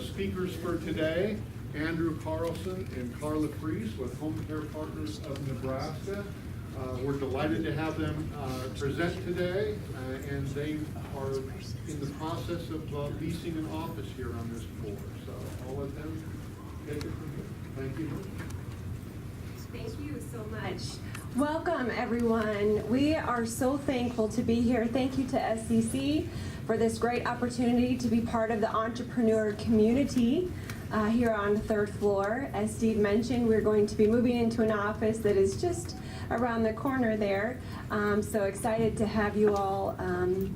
speakers for today, Andrew Carlson and Carla Frese with Home Care Partners of Nebraska. We're delighted to have them present today, and they are in the process of leasing an office here on this floor. So I'll let them take it from here. Thank you. Thank you so much. Welcome, everyone. We are so thankful to be here. Thank you to SCC for this great opportunity to be part of the entrepreneur community here on the third floor. As Steve mentioned, we're going to be moving into an office that is just around the corner there. So excited to have you all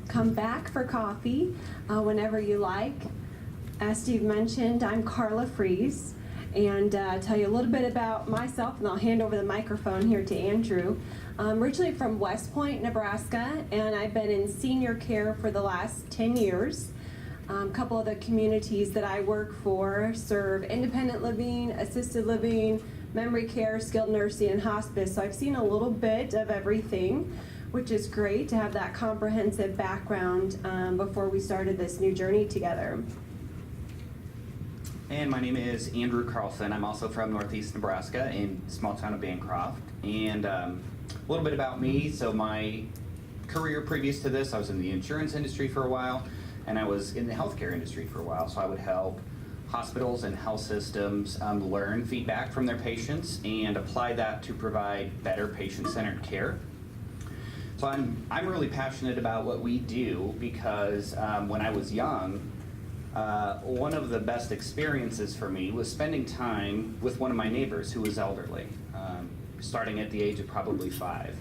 come back for coffee whenever you like. As Steve mentioned, I'm Carla Frese, and tell you a little bit about myself, and I'll hand over the microphone here to Andrew. I'm originally from West Point, Nebraska, and I've been in senior care for the last 10 years. A couple of the communities that I work for serve independent living, assisted living, memory care, skilled nursing, and hospice. So I've seen a little bit of everything, which is great to have that comprehensive background before we started this new journey together. And my name is Andrew Carlson. I'm also from Northeast Nebraska in small town of Bancroft. And a little bit about me. So my career previous to this, I was in the insurance industry for a while, and I was in the healthcare industry for a while. So I would help hospitals and health systems learn feedback from their patients and apply that to provide better patient-centered care. So I'm really passionate about what we do because when I was young, one of the best experiences for me was spending time with one of my neighbors who was elderly, starting at the age of probably 5.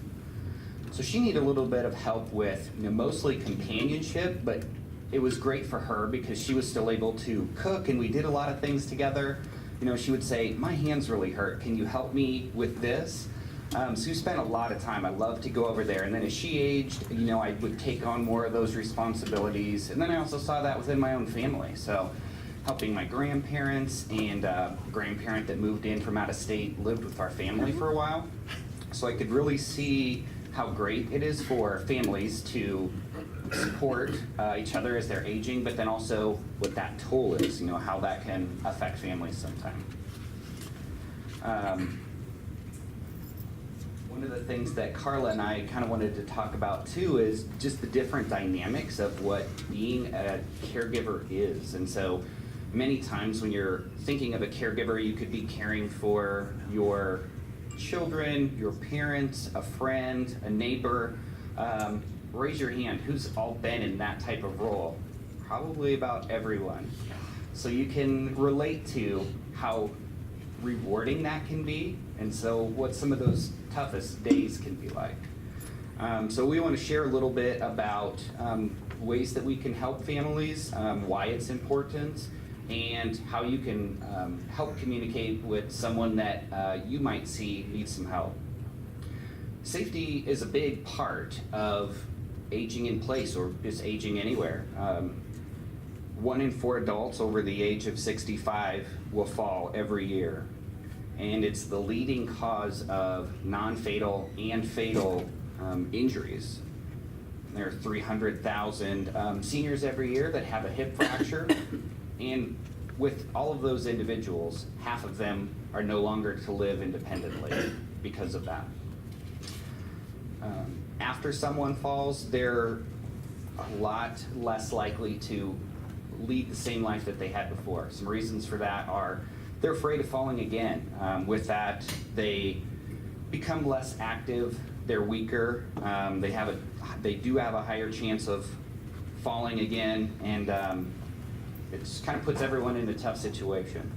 So she needed a little bit of help with, mostly companionship, but it was great for her because she was still able to cook, and we did a lot of things together. She would say, "My hands really hurt. Can you help me with this?" So we spent a lot of time. I loved to go over there. And then as she aged, I would take on more of those responsibilities. And then I also saw that within my own family. So helping my grandparents, and a grandparent that moved in from out of state lived with our family for a while. So I could really see how great it is for families to support each other as they're aging, but then also what that toll is, how that can affect families sometimes. One of the things that Carla and I kind of wanted to talk about too is just the different dynamics of what being a caregiver is. And so many times when you're thinking of a caregiver, you could be caring for your children, your parents, a friend, a neighbor. Raise your hand, who's all been in that type of role? Probably about everyone. So you can relate to how rewarding that can be, and so what some of those toughest days can be like. So we want to share a little bit about ways that we can help families, why it's important, and how you can help communicate with someone that you might see needs some help. Safety is a big part of aging in place or just aging anywhere. 1 in 4 adults over the age of 65 will fall every year. And it's the leading cause of non-fatal and fatal injuries. There are 300,000 seniors every year that have a hip fracture. And with all of those individuals, half of them are no longer to live independently because of that. After someone falls, they're a lot less likely to lead the same life that they had before. Some reasons for that are they're afraid of falling again. With that, they become less active, they're weaker, they do have a higher chance of falling again, and it kind of puts everyone in a tough situation.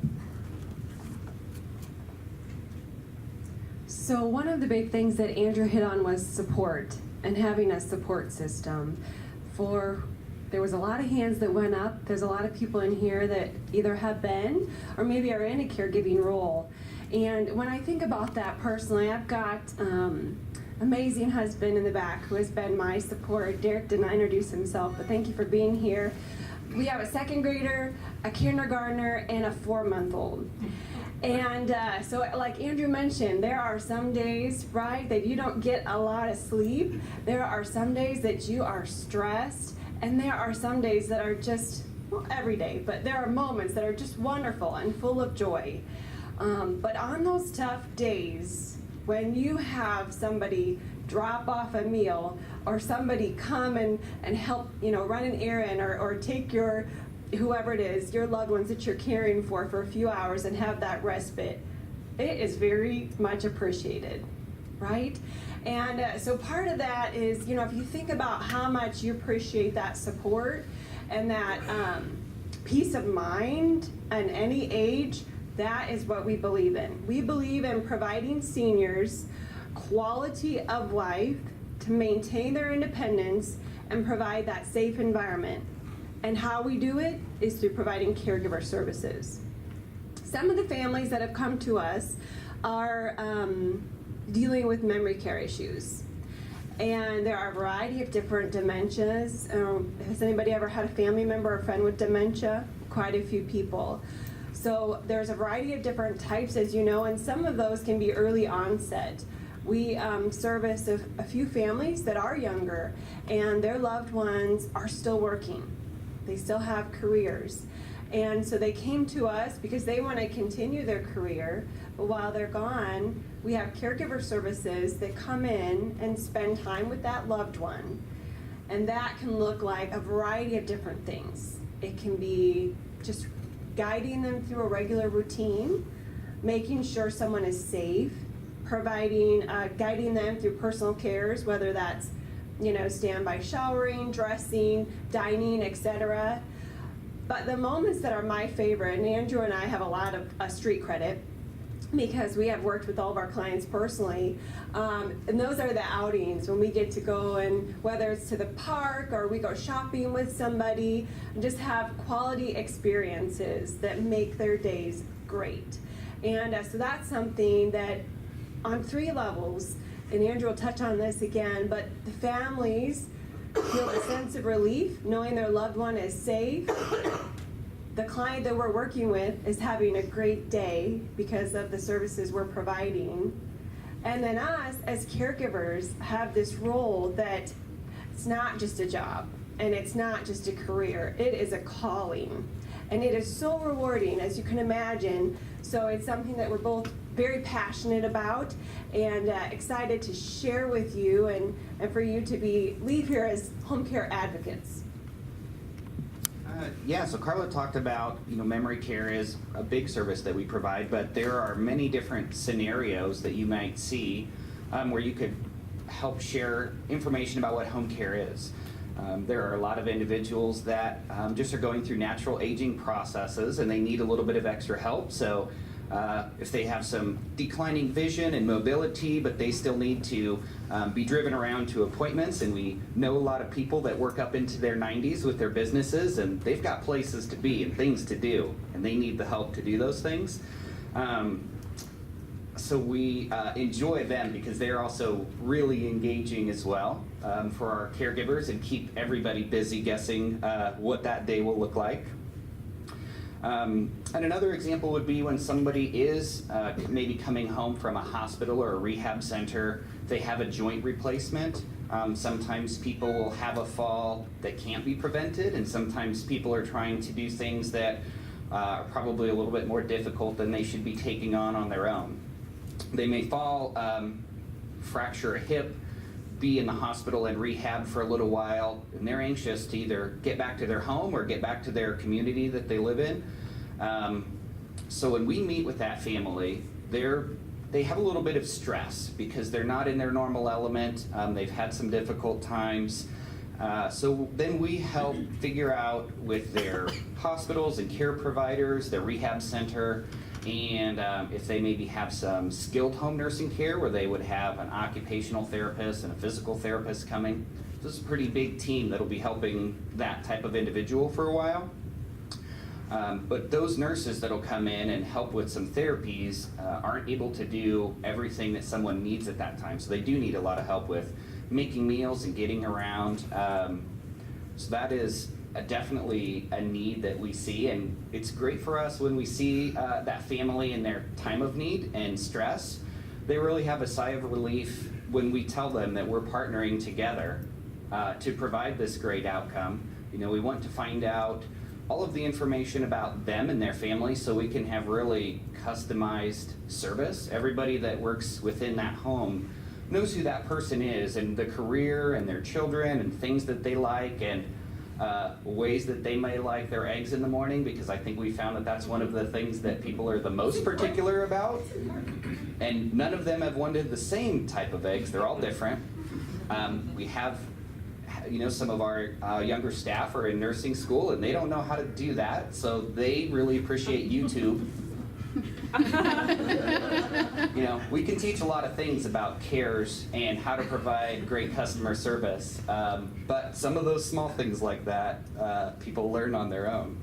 So one of the big things that Andrew hit on was support and having a support system. There was a lot of hands that went up. There's a lot of people in here that either have been or maybe are in a caregiving role. And when I think about that personally, I've got amazing husband in the back who has been my support. Derek did not introduce himself, but thank you for being here. We have a 2nd grader, a kindergartner, and a 4-month-old. And so like Andrew mentioned, there are some days, right, that you don't get a lot of sleep. There are some days that you are stressed, and there are some days that are just well, every day, but there are moments that are just wonderful and full of joy. But on those tough days, when you have somebody drop off a meal, or somebody come and help, run an errand, or take your, whoever it is, your loved ones that you're caring for a few hours and have that respite, it is very much appreciated, right? And so part of that is, if you think about how much you appreciate that support and that peace of mind at any age, that is what we believe in. We believe in providing seniors quality of life to maintain their independence and provide that safe environment. And how we do it is through providing caregiver services. Some of the families that have come to us are dealing with memory care issues. And there are a variety of different dementias. Has anybody ever had a family member or friend with dementia? Quite a few people. So there's a variety of different types, as you know, and some of those can be early onset. We service a few families that are younger, and their loved ones are still working. They still have careers. And so they came to us because they want to continue their career, but while they're gone, we have caregiver services that come in and spend time with that loved one. And that can look like a variety of different things. It can be just guiding them through a regular routine, making sure someone is safe, providing, guiding them through personal cares, whether that's, standby showering, dressing, dining, etc. But the moments that are my favorite, and Andrew and I have a lot of street credit because we have worked with all of our clients personally, and those are the outings when we get to go, and whether it's to the park or we go shopping with somebody, and just have quality experiences that make their days great. And so that's something that on 3 levels, and Andrew will touch on this again, but the families feel a sense of relief knowing their loved one is safe. The client that we're working with is having a great day because of the services we're providing. And then us as caregivers have this role that it's not just a job and it's not just a career, it is a calling. And it is so rewarding, as you can imagine. So it's something that we're both very passionate about and excited to share with you and for you to leave here as home care advocates. So Carla talked about, memory care is a big service that we provide, but there are many different scenarios that you might see where you could help share information about what home care is. There are a lot of individuals that just are going through natural aging processes and they need a little bit of extra help. So if they have some declining vision and mobility, but they still need to be driven around to appointments, and we know a lot of people that work up into their 90s with their businesses, and they've got places to be and things to do, and they need the help to do those things. So we enjoy them because they're also really engaging as well for our caregivers and keep everybody busy guessing what that day will look like. And another example would be when somebody is maybe coming home from a hospital or a rehab center, they have a joint replacement. Sometimes people will have a fall that can't be prevented, and sometimes people are trying to do things that are probably a little bit more difficult than they should be taking on their own. They may fall, fracture a hip, be in the hospital and rehab for a little while, and they're anxious to either get back to their home or get back to their community that they live in. So when we meet with that family, they have a little bit of stress because they're not in their normal element. They've had some difficult times. So then we help figure out with their hospitals and care providers, their rehab center, and if they maybe have some skilled home nursing care where they would have an occupational therapist and a physical therapist coming. This is a pretty big team that'll be helping that type of individual for a while. But those nurses that'll come in and help with some therapies aren't able to do everything that someone needs at that time. So they do need a lot of help with making meals and getting around. So that is definitely a need that we see, and it's great for us when we see that family in their time of need and stress. They really have a sigh of relief when we tell them that we're partnering together to provide this great outcome. We want to find out all of the information about them and their family so we can have really customized service. Everybody that works within that home knows who that person is and the career and their children and things that they like and ways that they may like their eggs in the morning, because I think we found that that's one of the things that people are the most particular about. And none of them have wanted the same type of eggs. They're all different. We have, some of our younger staff are in nursing school and they don't know how to do that, so they really appreciate YouTube. We can teach a lot of things about cares and how to provide great customer service, but some of those small things like that, people learn on their own.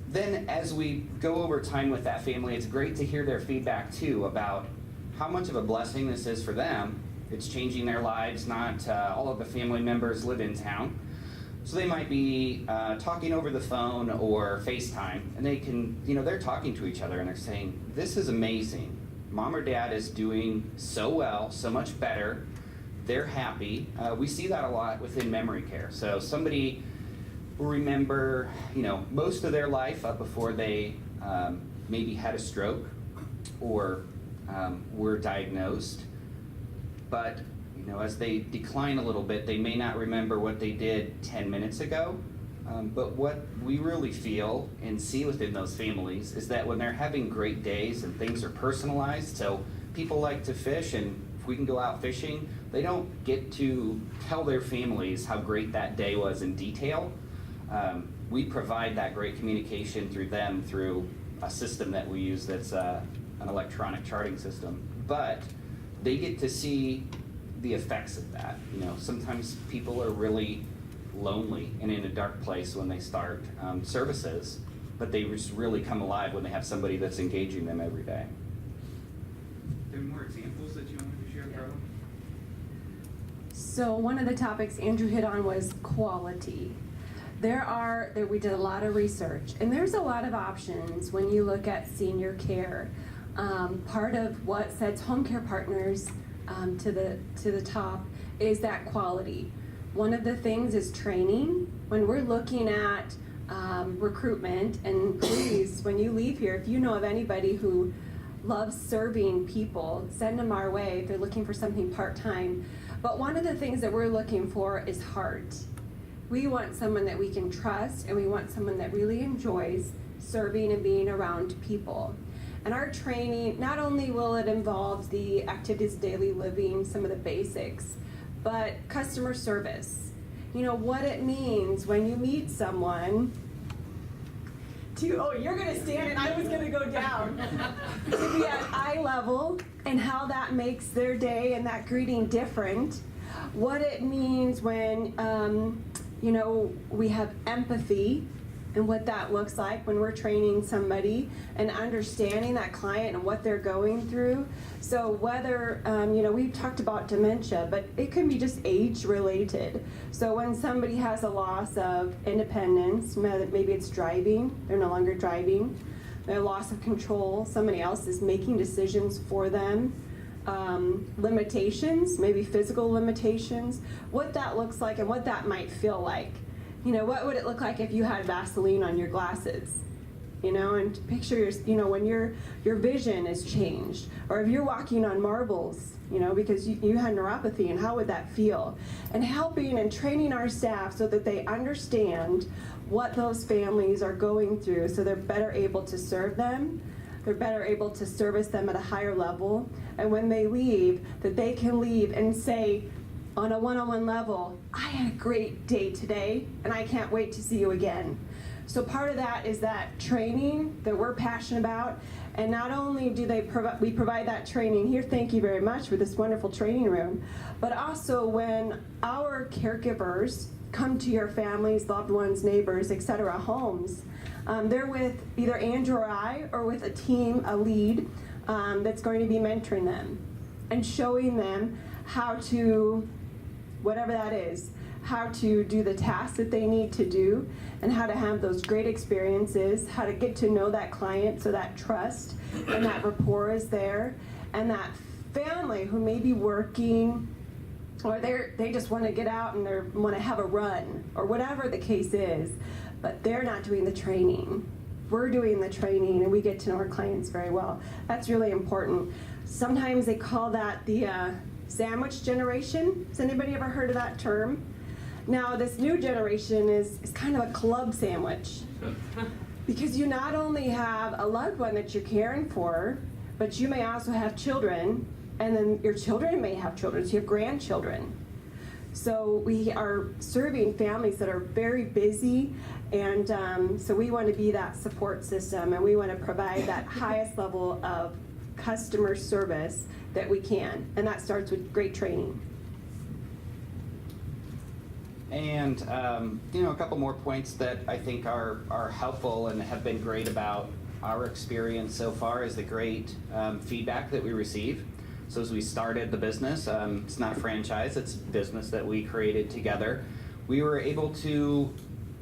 Then as we go over time with that family, it's great to hear their feedback too about how much of a blessing this is for them. It's changing their lives. Not all of the family members live in town. So they might be talking over the phone or FaceTime, and they can, they're talking to each other and they're saying, this is amazing. Mom or dad is doing so well, so much better. They're happy. We see that a lot within memory care. So somebody will remember, most of their life up before they maybe had a stroke or were diagnosed. But as they decline a little bit, they may not remember what they did 10 minutes ago. But what we really feel and see within those families is that when they're having great days and things are personalized, so people like to fish, and if we can go out fishing, they don't get to tell their families how great that day was in detail. We provide that great communication through them through a system that we use that's an electronic charting system. But they get to see the effects of that. Sometimes people are really lonely and in a dark place when they start services, but they just really come alive when they have somebody that's engaging them every day. Are there more examples that you wanted to share, Carla? So one of the topics Andrew hit on was quality. We did a lot of research, and there's a lot of options when you look at senior care. Part of what sets home care partners to the top is that quality. One of the things is training. When we're looking at recruitment, and please, when you leave here, if you know of anybody who loves serving people, send them our way if they're looking for something part-time. But one of the things that we're looking for is heart. We want someone that we can trust, and we want someone that really enjoys serving and being around people. And our training, not only will it involve the activities of daily living, some of the basics, but customer service. What it means when you meet someone you're gonna stand and I was gonna go down. To be at eye level and how that makes their day and that greeting different. What it means when, we have empathy, and what that looks like when we're training somebody and understanding that client and what they're going through. So whether, we've talked about dementia, but it can be just age related. So when somebody has a loss of independence, maybe it's driving, they're no longer driving, their loss of control, somebody else is making decisions for them, limitations, maybe physical limitations, what that looks like and what that might feel like. What would it look like if you had Vaseline on your glasses? And picture when your vision is changed, or if you're walking on marbles, because you had neuropathy, and how would that feel? And helping and training our staff so that they understand what those families are going through, so they're better able to serve them, they're better able to service them at a higher level, and when they leave, that they can leave and say, on a one-on-one level, I had a great day today, and I can't wait to see you again. So part of that is that training that we're passionate about, and not only do we provide that training here, thank you very much for this wonderful training room, but also when our caregivers come to your families, loved ones, neighbors, etc., homes, they're with either Andrew or I, or with a team, a lead, that's going to be mentoring them and showing them how to, whatever that is, how to do the tasks that they need to do, and how to have those great experiences, how to get to know that client so that trust and that rapport is there, and that family who may be working or they just want to get out and they want to have a run, or whatever the case is, but they're not doing the training. We're doing the training, and we get to know our clients very well. That's really important. Sometimes they call that the sandwich generation. Has anybody ever heard of that term? Now, this new generation is kind of a club sandwich, because you not only have a loved one that you're caring for, but you may also have children, and then your children may have children, so you have grandchildren. So we are serving families that are very busy, and so we want to be that support system, and we want to provide that highest level of customer service that we can, and that starts with great training. And a couple more points that I think are helpful and have been great about our experience so far is the great feedback that we receive. So as we started the business, it's not a franchise, it's a business that we created together. We were able to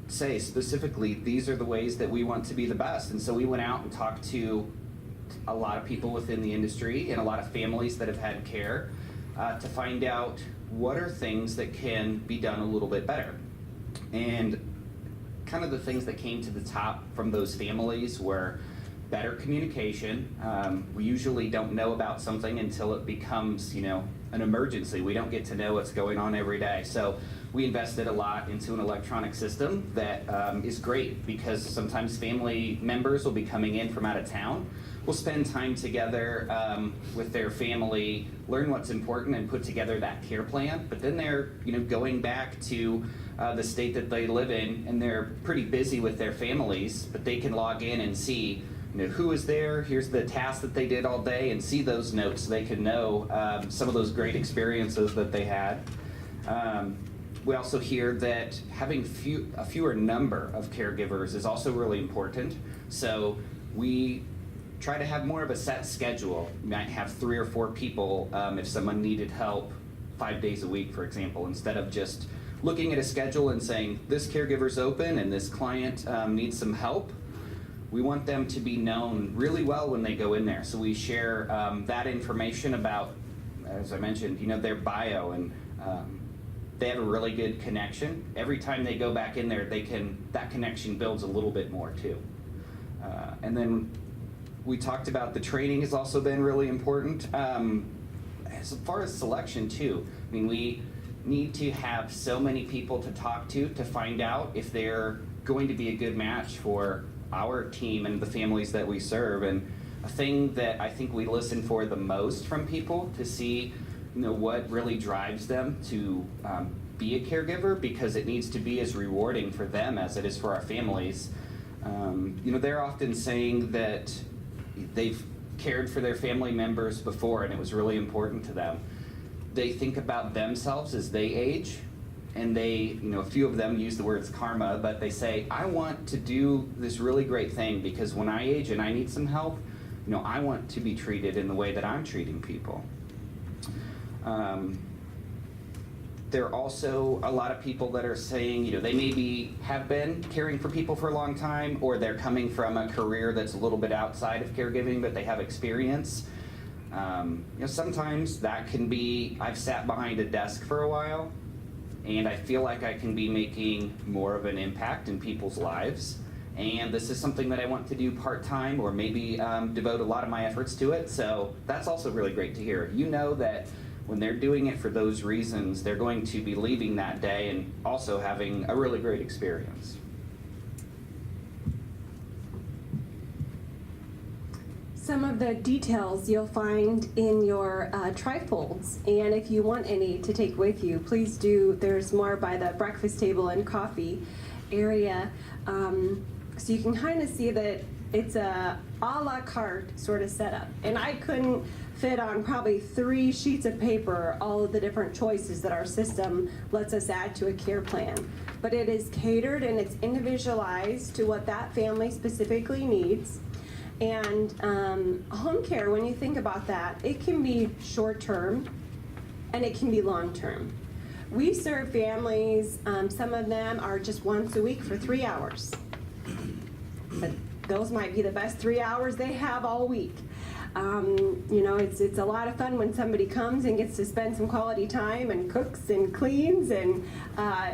say specifically, these are the ways that we want to be the best. And so we went out and talked to a lot of people within the industry and a lot of families that have had care to find out what are things that can be done a little bit better. And kind of the things that came to the top from those families were better communication. We usually don't know about something until it becomes, an emergency. We don't get to know what's going on every day. So we invested a lot into an electronic system that is great, because sometimes family members will be coming in from out of town. We'll spend time together with their family, learn what's important, and put together that care plan. But then they're, going back to the state that they live in, and they're pretty busy with their families, but they can log in and see, who is there, here's the task that they did all day, and see those notes so they can know some of those great experiences that they had. We also hear that having a fewer number of caregivers is also really important. So we try to have more of a set schedule. We might have 3 or 4 people if someone needed help 5 days a week, for example, instead of just looking at a schedule and saying, this caregiver's open and this client needs some help. We want them to be known really well when they go in there. So we share that information about, as I mentioned, their bio, and they have a really good connection. Every time they go back in there, that connection builds a little bit more too. And then we talked about the training has also been really important. As far as selection too, we need to have so many people to talk to find out if they're going to be a good match for our team and the families that we serve. And a thing that I think we listen for the most from people to see, what really drives them to be a caregiver, because it needs to be as rewarding for them as it is for our families. They're often saying that they've cared for their family members before and it was really important to them. They think about themselves as they age, and they, a few of them use the words karma, but they say, I want to do this really great thing because when I age and I need some help, I want to be treated in the way that I'm treating people. There are also a lot of people that are saying, they maybe have been caring for people for a long time, or they're coming from a career that's a little bit outside of caregiving, but they have experience. Sometimes that can be, I've sat behind a desk for a while, and I feel like I can be making more of an impact in people's lives. And this is something that I want to do part-time, or maybe devote a lot of my efforts to it. So that's also really great to hear. That when they're doing it for those reasons, they're going to be leaving that day and also having a really great experience. Some of the details you'll find in your trifolds, and if you want any to take with you, please do. There's more by the breakfast table and coffee area, so you can kind of see that it's a la carte sort of setup. And I couldn't fit on probably 3 sheets of paper all of the different choices that our system lets us add to a care plan. But it is catered and it's individualized to what that family specifically needs. And home care, when you think about that, it can be short-term and it can be long-term. We serve families, some of them are just once a week for 3 hours. But those might be the best 3 hours they have all week. You know, it's a lot of fun when somebody comes and gets to spend some quality time and cooks and cleans, and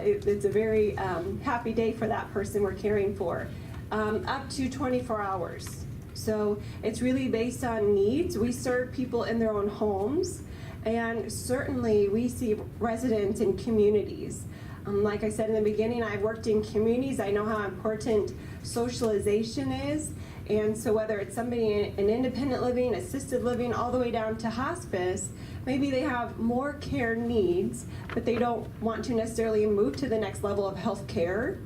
it's a very happy day for that person we're caring for. Up to 24 hours. So it's really based on needs. We serve people in their own homes, and certainly we see residents in communities. Like I said in the beginning, I've worked in communities. I know how important socialization is. And so whether it's somebody in independent living, assisted living, all the way down to hospice, maybe they have more care needs, but they don't want to necessarily move to the next level of health care.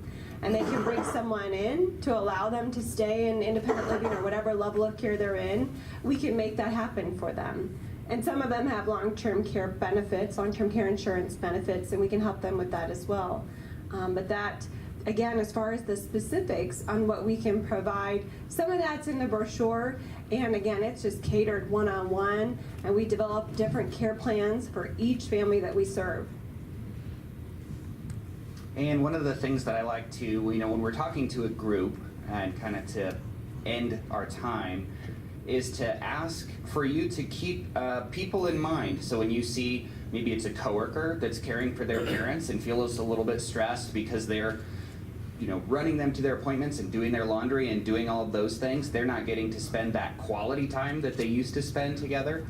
And they can bring someone in to allow them to stay in independent living or whatever level of care they're in. We can make that happen for them. And some of them have long-term care benefits, long-term care insurance benefits, and we can help them with that as well. But that, again, as far as the specifics on what we can provide, some of that's in the brochure, and again, it's just catered one-on-one, and we develop different care plans for each family that we serve. And one of the things that I like to, you know, when we're talking to a group and kind of to end our time, is to ask for you to keep people in mind. So when you see maybe it's a coworker that's caring for their parents and feels a little bit stressed because they're, you know, running them to their appointments and doing their laundry and doing all of those things, they're not getting to spend that quality time that they used to spend together,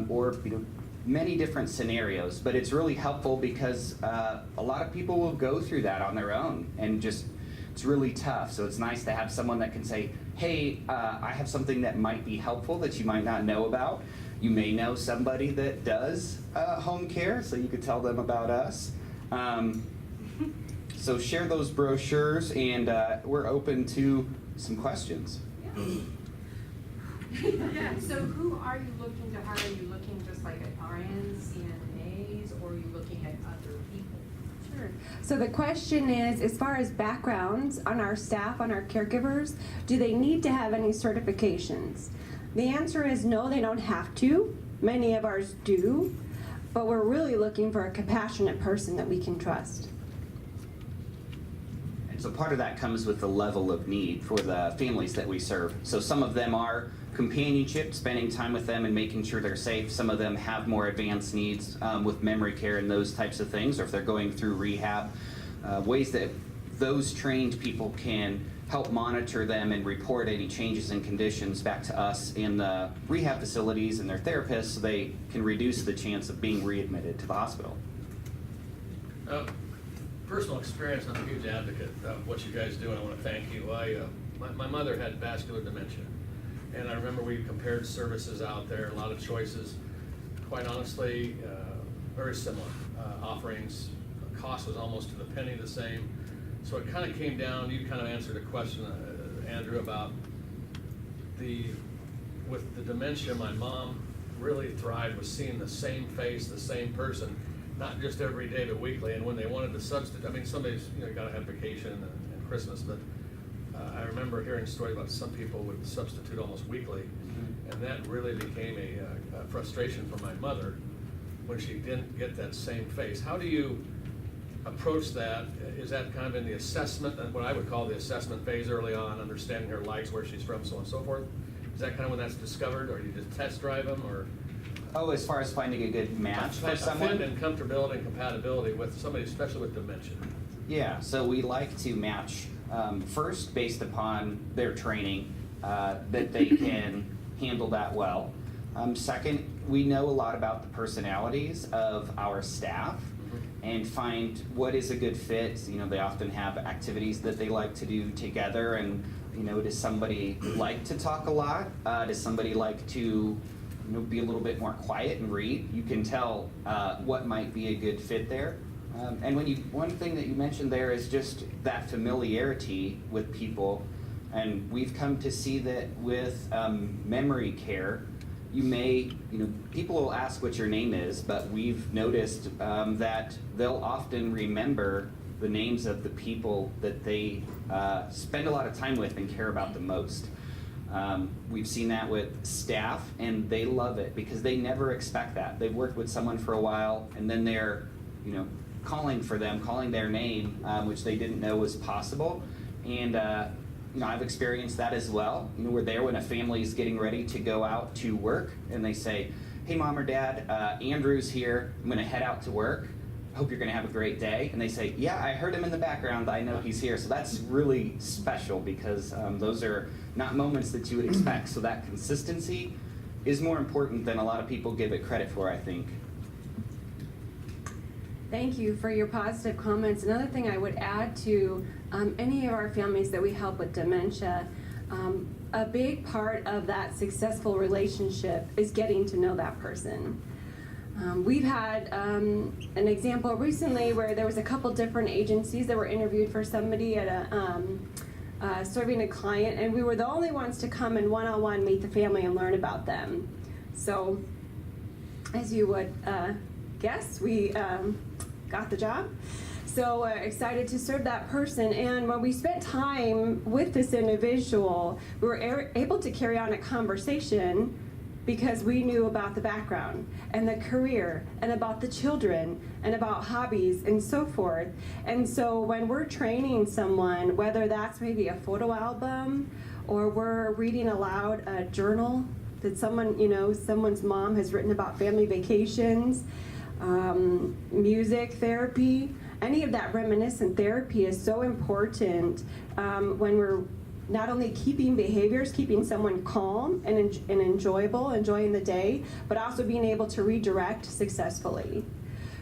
or, you know, many different scenarios. But it's really helpful because a lot of people will go through that on their own, and just, it's really tough. So it's nice to have someone that can say, hey, I have something that might be helpful that you might not know about. You may know somebody that does home care, so you could tell them about us. So share those brochures, and we're open to some questions. Yeah, so who are you looking to hire? Are you looking just like at RNs, CNAs, or are you looking at other people? Sure. So the question is, as far as backgrounds on our staff, on our caregivers, do they need to have any certifications? The answer is no, they don't have to. Many of ours do, but we're really looking for a compassionate person that we can trust. And so part of that comes with the level of need for the families that we serve. So some of them are companionship, spending time with them and making sure they're safe. Some of them have more advanced needs with memory care and those types of things, or if they're going through rehab, ways that those trained people can help monitor them and report any changes in conditions back to us in the rehab facilities and their therapists, so they can reduce the chance of being readmitted to the hospital. Personal experience, I'm a huge advocate of what you guys do, and I want to thank you. My mother had vascular dementia, and I remember we compared services out there, a lot of choices. Quite honestly, very similar offerings. Cost was almost to the penny the same. So it kind of came down, you kind of answered a question, Andrew, about with the dementia, my mom really thrived with seeing the same face, the same person, not just every day, but weekly. And when they wanted to substitute, I mean, somebody's, you gotta have vacation and Christmas, but I remember hearing stories about some people would substitute almost weekly. And that really became a frustration for my mother when she didn't get that same face. How do you approach that? Is that kind of in the assessment, what I would call the assessment phase early on, understanding her likes, where she's from, so on and so forth? Is that kind of when that's discovered, or you just test drive them, or? Oh, as far as finding a good match for someone? Fit and comfortability and compatibility with somebody, especially with dementia. Yeah, so we like to match first based upon their training, that they can handle that well. Second, we know a lot about the personalities of our staff and find what is a good fit. You know, they often have activities that they like to do together, and, you know, does somebody like to talk a lot? Does somebody like to, you know, be a little bit more quiet and read? You can tell what might be a good fit there. And one thing that you mentioned there is just that familiarity with people, and we've come to see that with memory care, people will ask what your name is, but we've noticed that they'll often remember the names of the people that they spend a lot of time with and care about the most. We've seen that with staff, and they love it because they never expect that. They've worked with someone for a while, and then they're, calling for them, calling their name, which they didn't know was possible. And, I've experienced that as well. We're there when a family is getting ready to go out to work, and they say, "Hey, Mom or Dad, Andrew's here. I'm going to head out to work. Hope you're going to have a great day." And they say, "Yeah, I heard him in the background. I know he's here." So that's really special because those are not moments that you would expect. So that consistency is more important than a lot of people give it credit for, I think. Thank you for your positive comments. Another thing I would add to any of our families that we help with dementia, a big part of that successful relationship is getting to know that person. We've had an example recently where there was a couple different agencies that were interviewed for somebody at serving a client, and we were the only ones to come and one-on-one meet the family and learn about them. So, as you would guess, we got the job. So excited to serve that person. And when we spent time with this individual, we were able to carry on a conversation because we knew about the background and the career and about the children and about hobbies and so forth. And so when we're training someone, whether that's maybe a photo album or we're reading aloud a journal that someone's mom has written about family vacations, music therapy, any of that reminiscent therapy is so important when we're not only keeping behaviors, keeping someone calm and enjoyable, enjoying the day, but also being able to redirect successfully.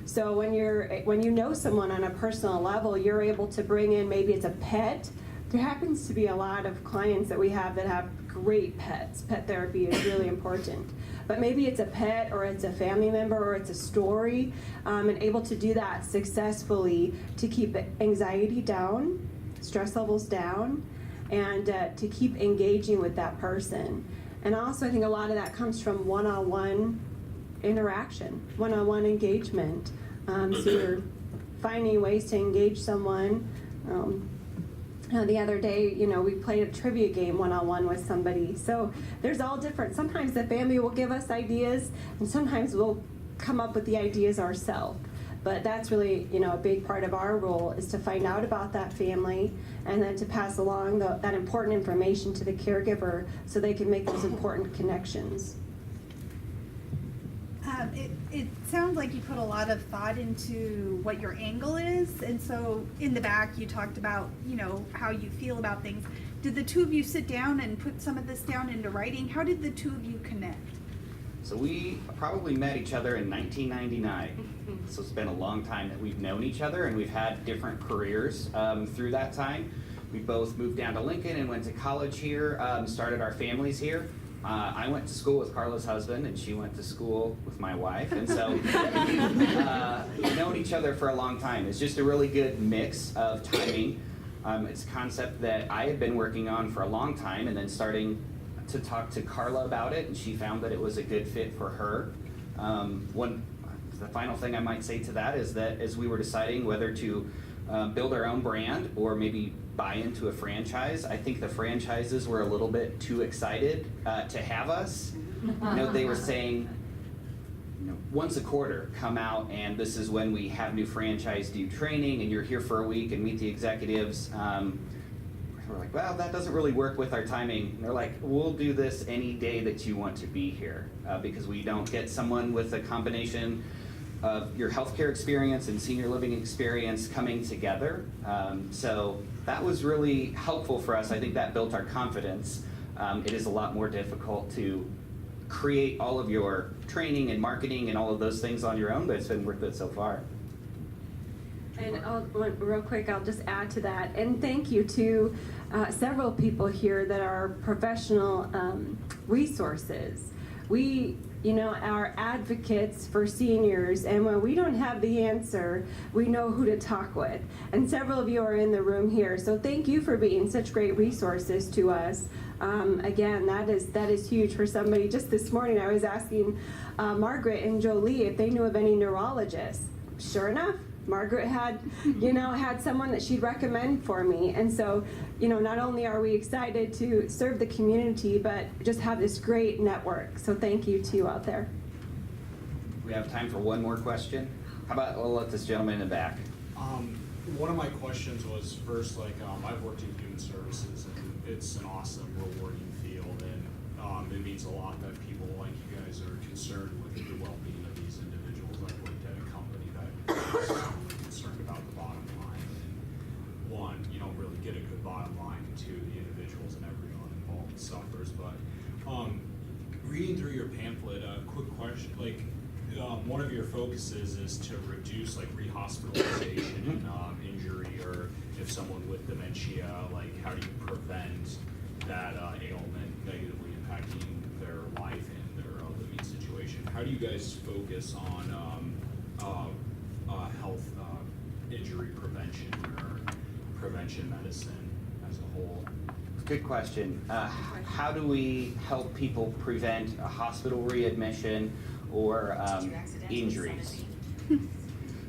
So when you know someone on a personal level, you're able to bring in, maybe it's a pet. There happens to be a lot of clients that we have that have great pets. Pet therapy is really important. But maybe it's a pet or it's a family member or it's a story, and able to do that successfully to keep anxiety down, stress levels down, and to keep engaging with that person. And also I think a lot of that comes from one-on-one interaction, one-on-one engagement. So you're finding ways to engage someone. The other day, we played a trivia game one-on-one with somebody. So there's all different. Sometimes the family will give us ideas, and sometimes we'll come up with the ideas ourselves. But that's really, a big part of our role is to find out about that family and then to pass along that important information to the caregiver so they can make those important connections. It sounds like you put a lot of thought into what your angle is, and so in the back you talked about, how you feel about things. Did the two of you sit down and put some of this down into writing? How did the two of you connect? So we probably met each other in 1999. So it's been a long time that we've known each other, and we've had different careers through that time. We both moved down to Lincoln and went to college here, started our families here. I went to school with Carla's husband, and she went to school with my wife, and so we've known each other for a long time. It's just a really good mix of timing. It's a concept that I had been working on for a long time, and then starting to talk to Carla about it, and she found that it was a good fit for her. The final thing I might say to that is that as we were deciding whether to build our own brand or maybe buy into a franchise, I think the franchises were a little bit too excited to have us. They were saying, once a quarter, come out, and this is when we have new franchise do training, and you're here for a week and meet the executives. We're like, well, that doesn't really work with our timing. And they're like, we'll do this any day that you want to be here, because we don't get someone with a combination of your healthcare experience and senior living experience coming together. So that was really helpful for us. I think that built our confidence. It is a lot more difficult to create all of your training and marketing and all of those things on your own, but it's been worth it so far. And real quick, I'll just add to that. And thank you to several people here that are professional resources. We, are advocates for seniors, and when we don't have the answer, we know who to talk with. And several of you are in the room here, so thank you for being such great resources to us. Again, that is huge for somebody. Just this morning, I was asking Margaret and Jolie if they knew of any neurologists. Sure enough, Margaret had someone that she'd recommend for me. And so, not only are we excited to serve the community, but just have this great network. So thank you to you out there. We have time for one more question. How about we'll let this gentleman in the back. One of my questions was first, I've worked in human services, and it's an awesome, rewarding field, and it means a lot that people like you guys are concerned with the well-being of these individuals. I've worked at a company that is really concerned about the bottom line. And one, you don't really get a good bottom line. Two, the individuals and everyone involved suffers. But reading through your pamphlet, quick question, like one of your focuses is to reduce like rehospitalization and injury, or if someone with dementia, like how do you prevent that ailment negatively impacting their life and their living situation? How do you guys focus on health injury prevention or prevention medicine as a whole? Good question. How do we help people prevent a hospital readmission or injuries?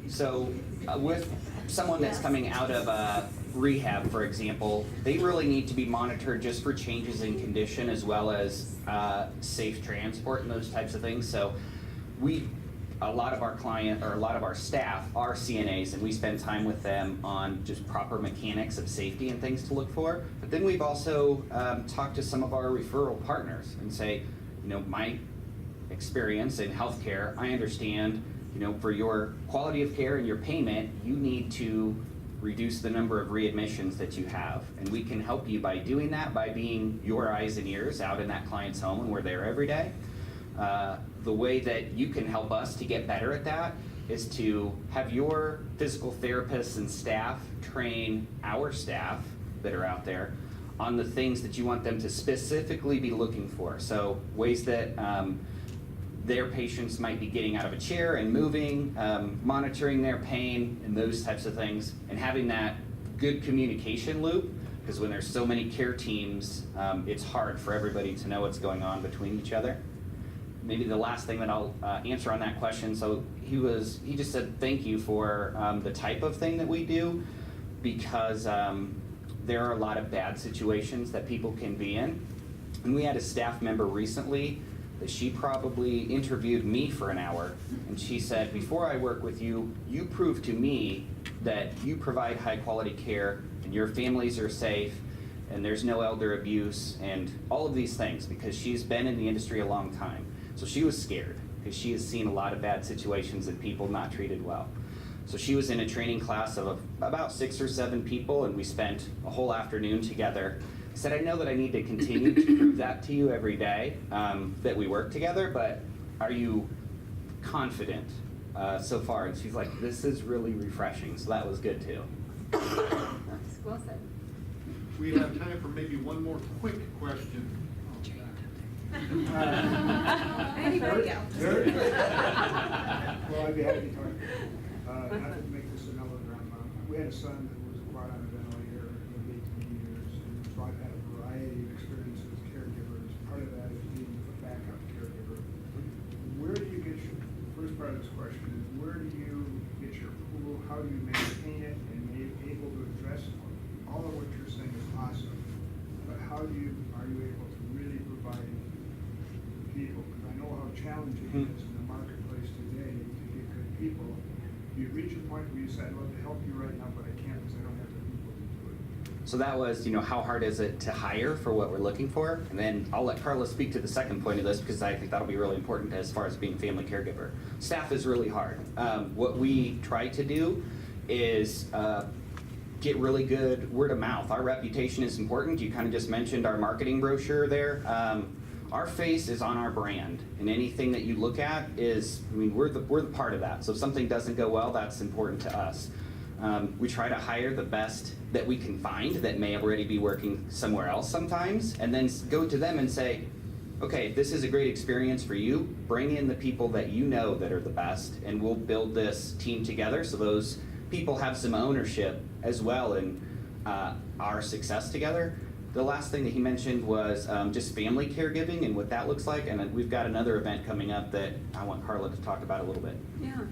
So with someone that's coming out of rehab, for example, they really need to be monitored just for changes in condition as well as safe transport and those types of things. So a lot of our staff are CNAs, and we spend time with them on just proper mechanics of safety and things to look for. But then we've also talked to some of our referral partners and say, my experience in healthcare, I understand, for your quality of care and your payment, you need to reduce the number of readmissions that you have. And we can help you by doing that, by being your eyes and ears out in that client's home, and we're there every day. The way that you can help us to get better at that is to have your physical therapists and staff train our staff that are out there on the things that you want them to specifically be looking for. So ways that their patients might be getting out of a chair and moving, monitoring their pain and those types of things, and having that good communication loop, because when there's so many care teams, it's hard for everybody to know what's going on between each other. Maybe the last thing that I'll answer on that question, so he just said thank you for the type of thing that we do, because there are a lot of bad situations that people can be in. And we had a staff member recently that she probably interviewed me for an hour, and she said, before I work with you, you prove to me that you provide high quality care and your families are safe and there's no elder abuse and all of these things, because she's been in the industry a long time. So she was scared because she has seen a lot of bad situations and people not treated well. So she was in a training class of about 6 or 7 people, and we spent a whole afternoon together. I said, I know that I need to continue to prove that to you every day, that we work together, but are you confident so far? And she's like, this is really refreshing. So that was good too. Well said. We have time for maybe one more quick question. Anybody else? Well, I'd be happy to talk. Not to make this another drama. We had a son that was brought on a ventilator in 18 years, and so I've had a variety of experiences as caregivers. Part of that is being a backup caregiver. Where do you get your, first part of this question is, where do you get your pool? How do you maintain it and be able to address all of what you're saying is awesome, but how are you able to really provide people? Because I know how challenging it is in the marketplace today to get good people. You reach a point where you say, I'd love to help you right now, but I can't because I don't have the people to do it. So that was, how hard is it to hire for what we're looking for? And then I'll let Carla speak to the second point of this, because I think that'll be really important as far as being a family caregiver. Staff is really hard. What we try to do is get really good word of mouth. Our reputation is important. You kind of just mentioned our marketing brochure there. Our face is on our brand, and anything that you look at is, we're the part of that. So if something doesn't go well, that's important to us. We try to hire the best that we can find that may already be working somewhere else sometimes, and then go to them and say, okay, this is a great experience for you. Bring in the people that you know that are the best, and we'll build this team together so those people have some ownership as well in our success together. The last thing that he mentioned was just family caregiving and what that looks like, and we've got another event coming up that I want Carla to talk about a little bit. Yeah.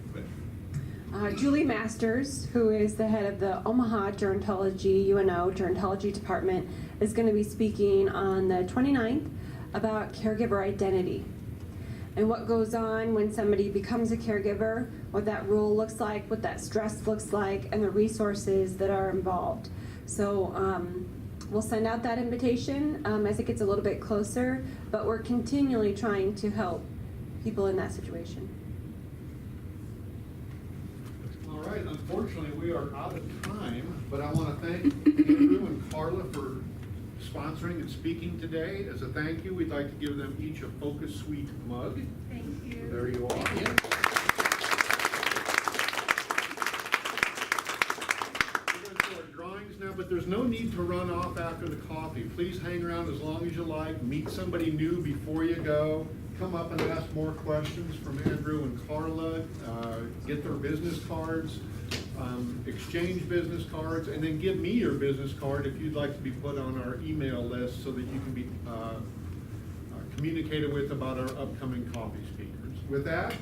Julie Masters, who is the head of the Omaha Gerontology, UNO Gerontology Department, is going to be speaking on the 29th about caregiver identity and what goes on when somebody becomes a caregiver, what that role looks like, what that stress looks like, and the resources that are involved. So we'll send out that invitation as it gets a little bit closer, but we're continually trying to help people in that situation. All right, unfortunately, we are out of time, but I want to thank Andrew and Carla for sponsoring and speaking today. As a thank you, we'd like to give them each a Focus Suite mug. Thank you. There you are. We're going to do our drawings now, but there's no need to run off after the coffee. Please hang around as long as you like. Meet somebody new before you go. Come up and ask more questions from Andrew and Carla. Get their business cards. Exchange business cards, and then give me your business card if you'd like to be put on our email list so that you can be communicated with about our upcoming coffee speakers. With that,